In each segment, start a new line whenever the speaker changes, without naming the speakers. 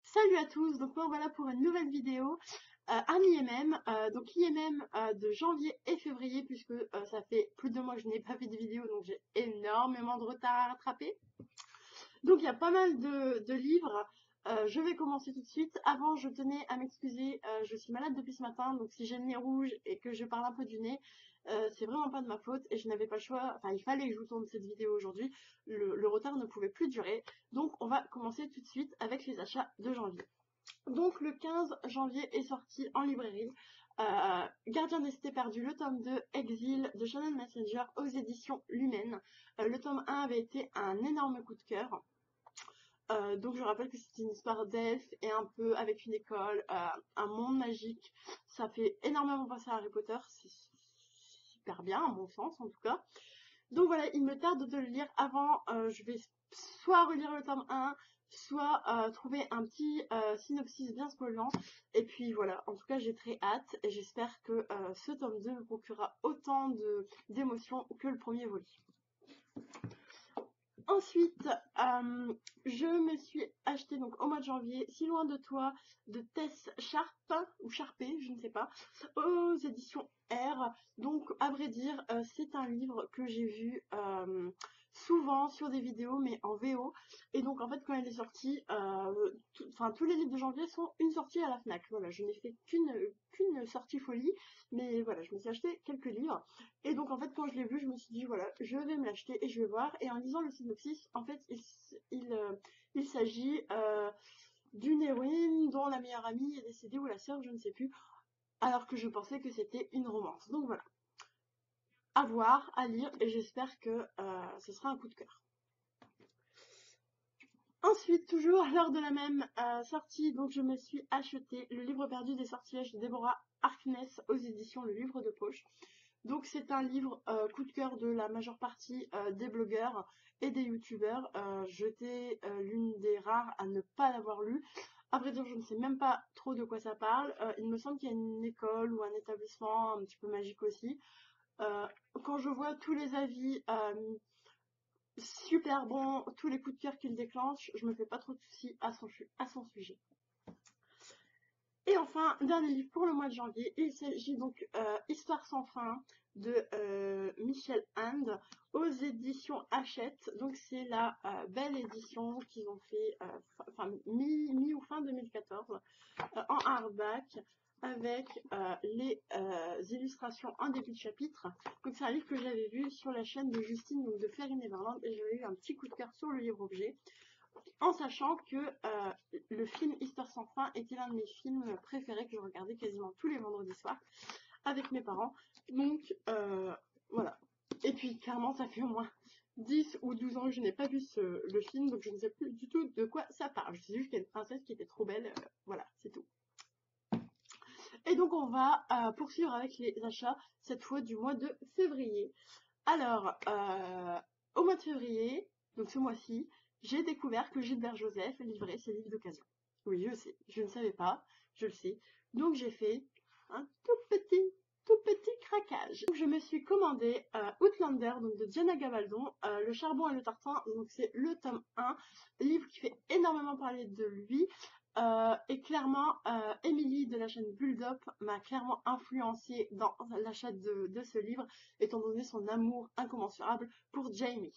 Salut à tous, donc moi voilà pour une nouvelle vidéo, un IMM, donc l'IMM de janvier et février puisque ça fait plus de 2 mois que je n'ai pas fait de vidéo donc j'ai énormément de retard à rattraper. Donc il y a pas mal de livres, je vais commencer tout de suite. Avant je tenais à m'excuser, je suis malade depuis ce matin donc si j'ai le nez rouge et que je parle un peu du nez, c'est vraiment pas de ma faute et je n'avais pas le choix, enfin il fallait que je vous tourne cette vidéo aujourd'hui, le retard ne pouvait plus durer. Donc on va commencer tout de suite avec les achats de janvier. Donc le 15 janvier est sorti en librairie Gardien des cités perdues, le tome 2, Exil de Shannon Messenger aux éditions Lumen. Le tome 1 avait été un énorme coup de cœur. Donc je rappelle que c'est une histoire d'elfes et un peu avec une école, un monde magique. Ça fait énormément penser à Harry Potter, c'est super bien à mon sens en tout cas. Donc voilà, il me tarde de le lire avant, je vais soit relire le tome 1, soit trouver un petit synopsis bien spoilant. Et puis voilà, en tout cas j'ai très hâte et j'espère que ce tome 2 me procurera autant d'émotions que le premier volume. Ensuite, je me suis acheté donc au mois de janvier Si loin de toi de Tess Sharp ou Sharpé, je ne sais pas, aux éditions R. Donc à vrai dire, c'est un livre que j'ai vu souvent sur des vidéos mais en VO. Et donc en fait quand il est sorti, tous les livres de janvier sont une sortie à la Fnac. Voilà, je n'ai fait qu'une sortie folie, mais voilà, je me suis acheté quelques livres. Et donc en fait quand je l'ai vu, je me suis dit voilà, je vais me l'acheter et je vais voir. Et en lisant le synopsis, en fait il s'agit d'une héroïne dont la meilleure amie est décédée ou la sœur, je ne sais plus, alors que je pensais que c'était une romance. Donc voilà, à voir, à lire et j'espère que ce sera un coup de cœur. Ensuite, toujours lors de la même sortie, donc je me suis acheté Le livre perdu des sortilèges de Deborah Harkness aux éditions Le Livre de Poche. Donc c'est un livre coup de cœur de la majeure partie des blogueurs et des youtubeurs. J'étais l'une des rares à ne pas l'avoir lu. À vrai dire, je ne sais même pas trop de quoi ça parle. Il me semble qu'il y a une école ou un établissement un petit peu magique aussi. Quand je vois tous les avis super bons, tous les coups de cœur qu'il déclenche, je me fais pas trop de soucis à son sujet. Et enfin, dernier livre pour le mois de janvier, il s'agit donc Histoire sans fin de Michel Hand aux éditions Hachette. Donc c'est la belle édition qu'ils ont fait mi ou fin 2014 en hardback avec les illustrations en début de chapitre. Donc c'est un livre que j'avais vu sur la chaîne de Justine, donc de Fairy Neverland, et j'avais eu un petit coup de cœur sur le livre objet. En sachant que le film Histoire sans fin était l'un de mes films préférés que je regardais quasiment tous les vendredis soirs avec mes parents. Donc voilà. Et puis clairement ça fait au moins 10 ou 12 ans que je n'ai pas vu le film, donc je ne sais plus du tout de quoi ça parle. Je sais juste qu'il y a une princesse qui était trop belle, voilà, c'est tout. Et donc on va poursuivre avec les achats, cette fois du mois de février. Alors, au mois de février, donc ce mois-ci, j'ai découvert que Gilbert Joseph livrait ses livres d'occasion. Oui, je sais, je ne savais pas, je le sais. Donc j'ai fait un tout petit craquage. Donc je me suis commandé Outlander, donc de Diana Gabaldon, Le charbon et le tartan, donc c'est le tome 1, livre qui fait énormément parler de lui. Et clairement, Émilie de la chaîne Bulldop m'a clairement influencée dans l'achat de ce livre, étant donné son amour incommensurable pour Jamie.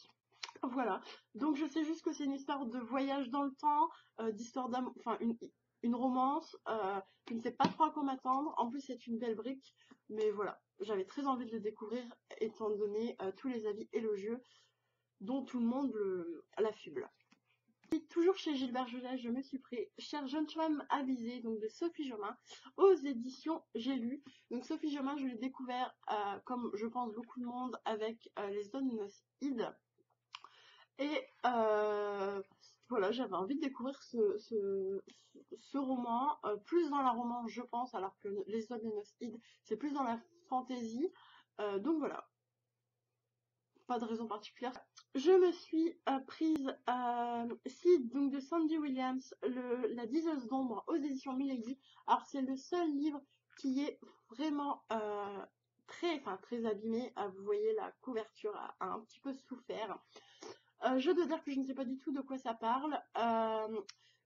Voilà, donc je sais juste que c'est une histoire de voyage dans le temps, d'histoire d'amour, enfin une romance, je ne sais pas trop à quoi m'attendre, en plus c'est une belle brique, mais voilà, j'avais très envie de le découvrir étant donné tous les avis élogieux dont tout le monde l'affuble. Toujours chez Gilbert Joseph, je me suis pris Cher jeune femme avisée, donc de Sophie Jomain, aux éditions J'ai lu. Donc Sophie Jomain, je l'ai découvert, comme je pense beaucoup de monde, avec Les Unknown Id. Et voilà, j'avais envie de découvrir ce roman, plus dans la romance je pense, alors que Les Unknown Id, c'est plus dans la fantasy. Donc voilà, pas de raison particulière. Je me suis prise Sid, donc de Sandy Williams, La diseuse d'ombre aux éditions Milady. Alors c'est le seul livre qui est vraiment très abîmé. Vous voyez, la couverture a un petit peu souffert. Je dois dire que je ne sais pas du tout de quoi ça parle.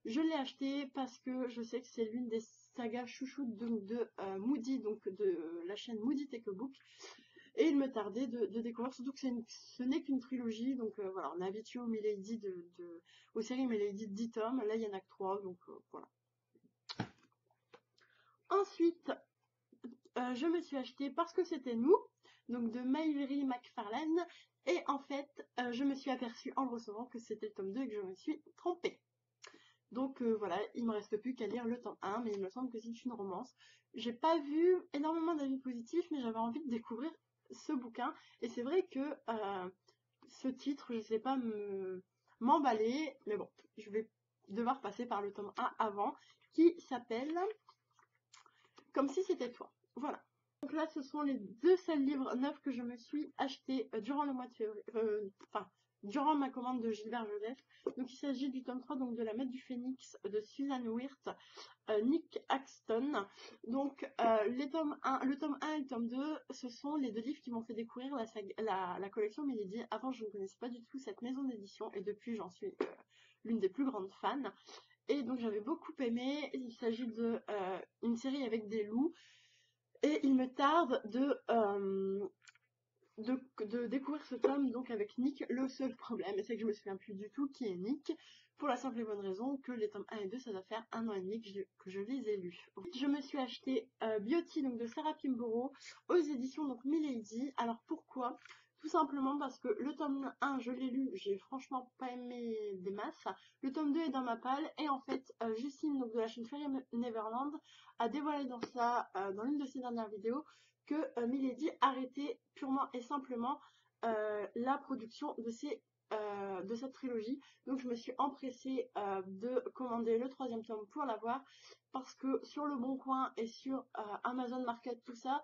Je l'ai acheté parce que je sais que c'est l'une des sagas chouchoutes de Moody, donc de la chaîne Moody Take a Book. Et il me tardait de découvrir, surtout que ce n'est qu'une trilogie. Donc voilà, on est habitué aux Milady aux séries Milady de 10 tomes. Là, il y en a que 3, donc voilà. Ensuite, je me suis acheté Parce que c'était nous, donc de Maëvery McFarlane. Et en fait, je me suis aperçue en le recevant que c'était le tome 2 et que je me suis trompée. Donc voilà, il me reste plus qu'à lire le tome 1, mais il me semble que c'est une romance. J'ai pas vu énormément d'avis positifs, mais j'avais envie de découvrir ce bouquin. Et c'est vrai que ce titre, je sais pas m'emballer, mais bon, je vais devoir passer par le tome 1 avant, qui s'appelle Comme si c'était toi. Voilà. Donc là, ce sont les 2 seuls livres neufs que je me suis achetés durant le mois de février, durant ma commande de Gilbert Joseph. Donc il s'agit du tome 3, donc de La Maître du Phénix de Susan Wirth, Nick Axton. Donc le tome 1 et le tome 2, ce sont les 2 livres qui m'ont fait découvrir la collection Milady. Avant, je ne connaissais pas du tout cette maison d'édition et depuis, j'en suis l'une des plus grandes fans. Et donc j'avais beaucoup aimé. Il s'agit de une série avec des loups. Et il me tarde de découvrir ce tome donc avec Nick. Le seul problème, c'est que je me souviens plus du tout qui est Nick, pour la simple et bonne raison que les tomes 1 et 2, ça doit faire 1 an et demi que je les ai lus. Je me suis acheté Beauty donc de Sarah Pinborough aux éditions donc Milady. Alors pourquoi? Tout simplement parce que le tome 1, je l'ai lu, j'ai franchement pas aimé des masses. Le tome 2 est dans ma palle et en fait, Justine donc de la chaîne Fairy Neverland a dévoilé dans l'une de ses dernières vidéos que Milady arrêtait purement et simplement la production de cette trilogie. Donc je me suis empressée de commander le 3e tome pour l'avoir, parce que sur le Bon Coin et sur Amazon Market, tout ça,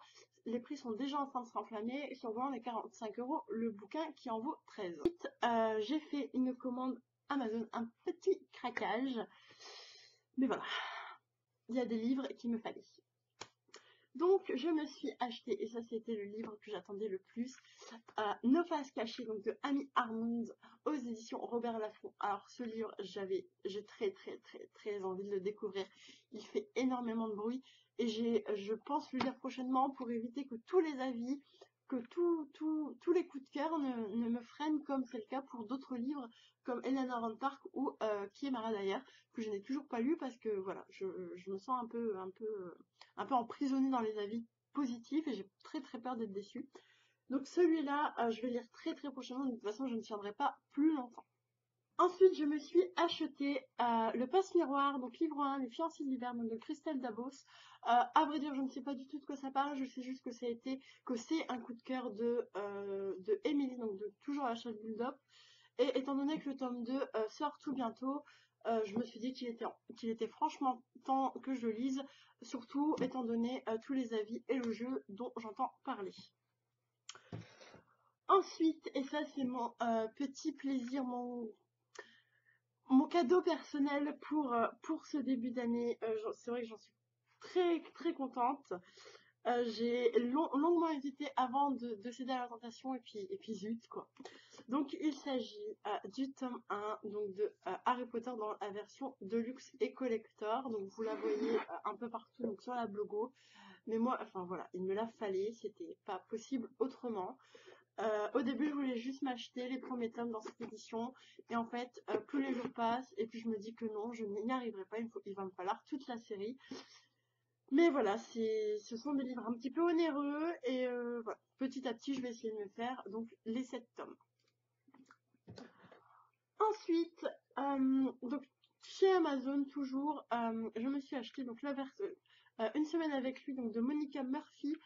les prix sont déjà en train de s'enflammer, survolant les 45 € le bouquin qui en vaut 13. Ensuite, j'ai fait une commande Amazon, un petit craquage, mais voilà, il y a des livres qu'il me fallait. Donc je me suis acheté, et ça c'était le livre que j'attendais le plus, Nos faces cachées, donc de Amy Armand aux éditions Robert Laffont. Alors ce livre, j'ai très envie de le découvrir. Il fait énormément de bruit et je pense le lire prochainement pour éviter que tous les avis, que tous les coups de cœur ne me freinent, comme c'est le cas pour d'autres livres comme Eleanor and Park ou Qui est Mara d'ailleurs, que je n'ai toujours pas lu parce que voilà, je me sens un peu emprisonnée dans les avis positifs et j'ai très peur d'être déçue. Donc celui-là, je vais lire très prochainement, de toute façon je ne tiendrai pas plus longtemps. Ensuite, je me suis acheté Le Passe-Miroir, donc livre 1, Les fiancées d'hiver, donc de Christelle Dabos. À vrai dire, je ne sais pas du tout de quoi ça parle, je sais juste que c'est un coup de cœur de Emily, donc de Toujours à la chasse Bulldog. Et étant donné que le tome 2 sort tout bientôt, je me suis dit qu'il était franchement temps que je lise, surtout étant donné tous les avis élogieux dont j'entends parler. Ensuite, et ça c'est mon petit plaisir, mon cadeau personnel pour ce début d'année, c'est vrai que j'en suis très contente. J'ai longuement hésité avant de céder à la tentation et puis zut quoi. Donc il s'agit du tome 1 donc de Harry Potter dans la version Deluxe et Collector. Donc vous la voyez un peu partout donc sur la blogo. Mais moi, enfin voilà, il me la fallait, c'était pas possible autrement. Au début, je voulais juste m'acheter les premiers tomes dans cette édition. Et en fait, plus les jours passent, et puis je me dis que non, je n'y arriverai pas. Il va me falloir toute la série. Mais voilà, ce sont des livres un petit peu onéreux. Et voilà, petit à petit, je vais essayer de me faire donc les 7 tomes. Ensuite, donc chez Amazon toujours, je me suis acheté donc la version Une semaine avec lui, donc de Monica Murphy.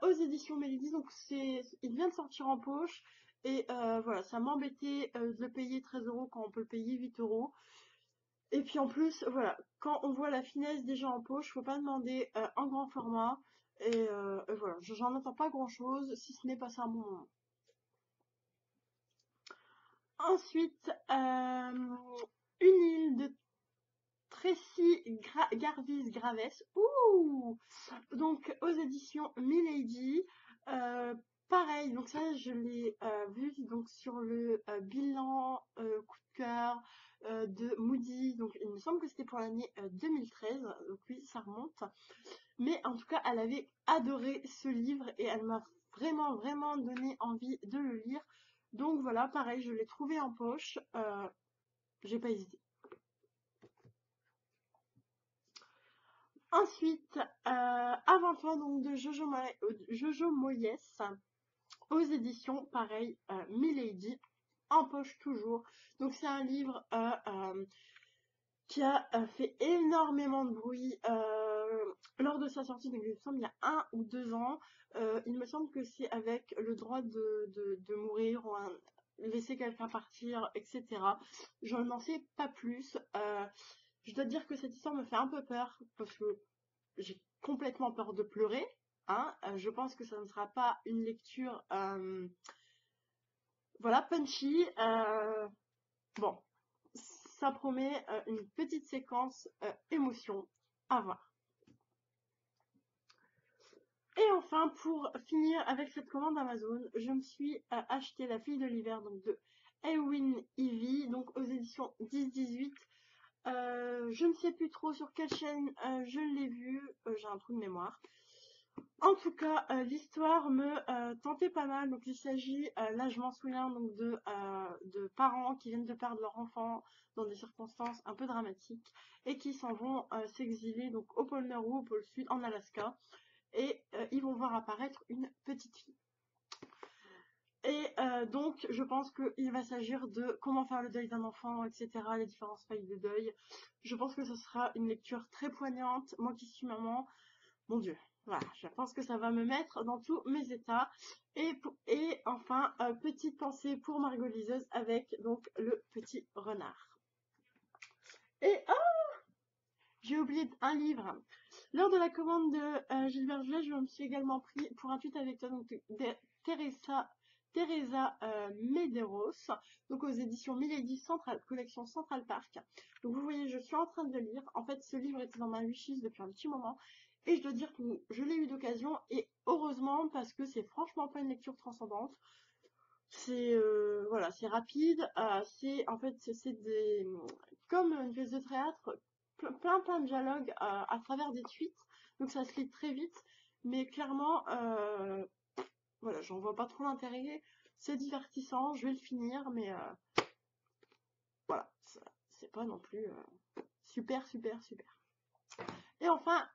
Aux éditions Milady, donc il vient de sortir en poche et voilà, ça m'embêtait de le payer 13 € quand on peut le payer 8 €. Et puis en plus, voilà, quand on voit la finesse déjà en poche, faut pas demander en grand format. Et voilà, j'en attends pas grand chose, si ce n'est pas ça à mon moment. Ensuite, Une île de Tracy Garvis Graves. Ouh! Donc aux éditions Milady. Pareil, donc ça je l'ai vu donc sur le bilan coup de cœur de Moody, donc il me semble que c'était pour l'année 2013, donc oui ça remonte, mais en tout cas elle avait adoré ce livre et elle m'a vraiment donné envie de le lire, donc voilà, pareil, je l'ai trouvé en poche, j'ai pas hésité. Ensuite, Avant toi donc de Jojo Moyes aux éditions, pareil, Milady, en poche toujours. Donc c'est un livre qui a fait énormément de bruit lors de sa sortie, donc il me semble il y a 1 ou 2 ans. Il me semble que c'est avec le droit de mourir ou laisser quelqu'un partir, etc. Je n'en sais pas plus. Je dois dire que cette histoire me fait un peu peur parce que j'ai complètement peur de pleurer. Hein. Je pense que ça ne sera pas une lecture voilà, punchy. Bon, ça promet une petite séquence émotion à voir. Et enfin, pour finir avec cette commande Amazon, je me suis acheté La fille de l'hiver donc de Eowyn Ivy, donc aux éditions 10-18. Je ne sais plus trop sur quelle chaîne je l'ai vu, j'ai un trou de mémoire. En tout cas, l'histoire me tentait pas mal. Donc il s'agit, là je m'en souviens, donc de parents qui viennent de perdre leur enfant dans des circonstances un peu dramatiques et qui s'en vont s'exiler donc au pôle Nord ou au pôle Sud, en Alaska, et ils vont voir apparaître une petite fille. Et donc je pense qu'il va s'agir de comment faire le deuil d'un enfant, etc., les différentes phases de deuil. Je pense que ce sera une lecture très poignante. Moi qui suis maman, mon Dieu, voilà, je pense que ça va me mettre dans tous mes états. Et enfin, petite pensée pour Margot Liseuse avec donc le petit renard. Et j'ai oublié un livre. Lors de la commande de Gilbert Julet, je me suis également pris pour un tweet avec toi, donc de Teresa Medeiros, donc aux éditions Milady Central, collection Central Park. Donc vous voyez, je suis en train de le lire. En fait, ce livre était dans ma wishlist depuis un petit moment. Et je dois dire que je l'ai eu d'occasion, et heureusement, parce que c'est franchement pas une lecture transcendante. C'est voilà, c'est rapide, c'est en fait c'est des comme une pièce de théâtre, plein de dialogues à travers des tweets, donc ça se lit très vite, mais clairement voilà, j'en vois pas trop l'intérêt. C'est divertissant, je vais le finir, mais voilà, c'est pas non plus super. Et enfin,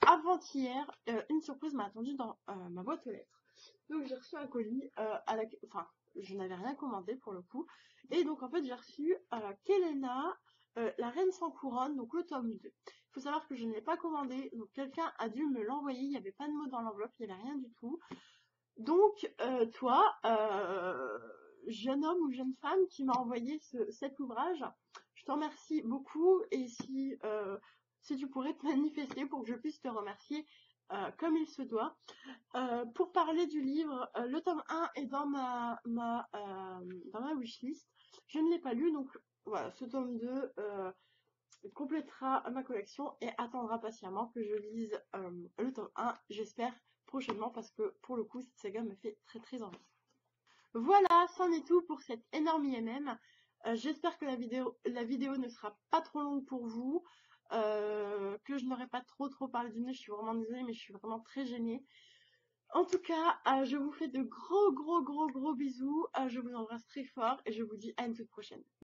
avant-hier, une surprise m'a attendu dans ma boîte aux lettres. Donc j'ai reçu un colis enfin, je n'avais rien commandé pour le coup. Et donc en fait j'ai reçu Kelena, La Reine sans couronne, donc le tome 2. Il faut savoir que je ne l'ai pas commandé, donc quelqu'un a dû me l'envoyer, il n'y avait pas de mots dans l'enveloppe, il n'y avait rien du tout. Donc toi, jeune homme ou jeune femme qui m'a envoyé cet ouvrage, je te remercie beaucoup, et si tu pourrais te manifester pour que je puisse te remercier comme il se doit. Pour parler du livre, le tome 1 est dans ma wishlist. Je ne l'ai pas lu, donc voilà, ce tome 2 complétera ma collection et attendra patiemment que je lise le tome 1, j'espère prochainement, parce que pour le coup cette saga me fait très envie. Voilà, c'en est tout pour cette énorme IMM. J'espère que la vidéo ne sera pas trop longue pour vous, que je n'aurai pas trop parlé du nez. Je suis vraiment désolée, mais je suis vraiment très gênée. En tout cas, je vous fais de gros bisous. Je vous embrasse très fort et je vous dis à une toute prochaine.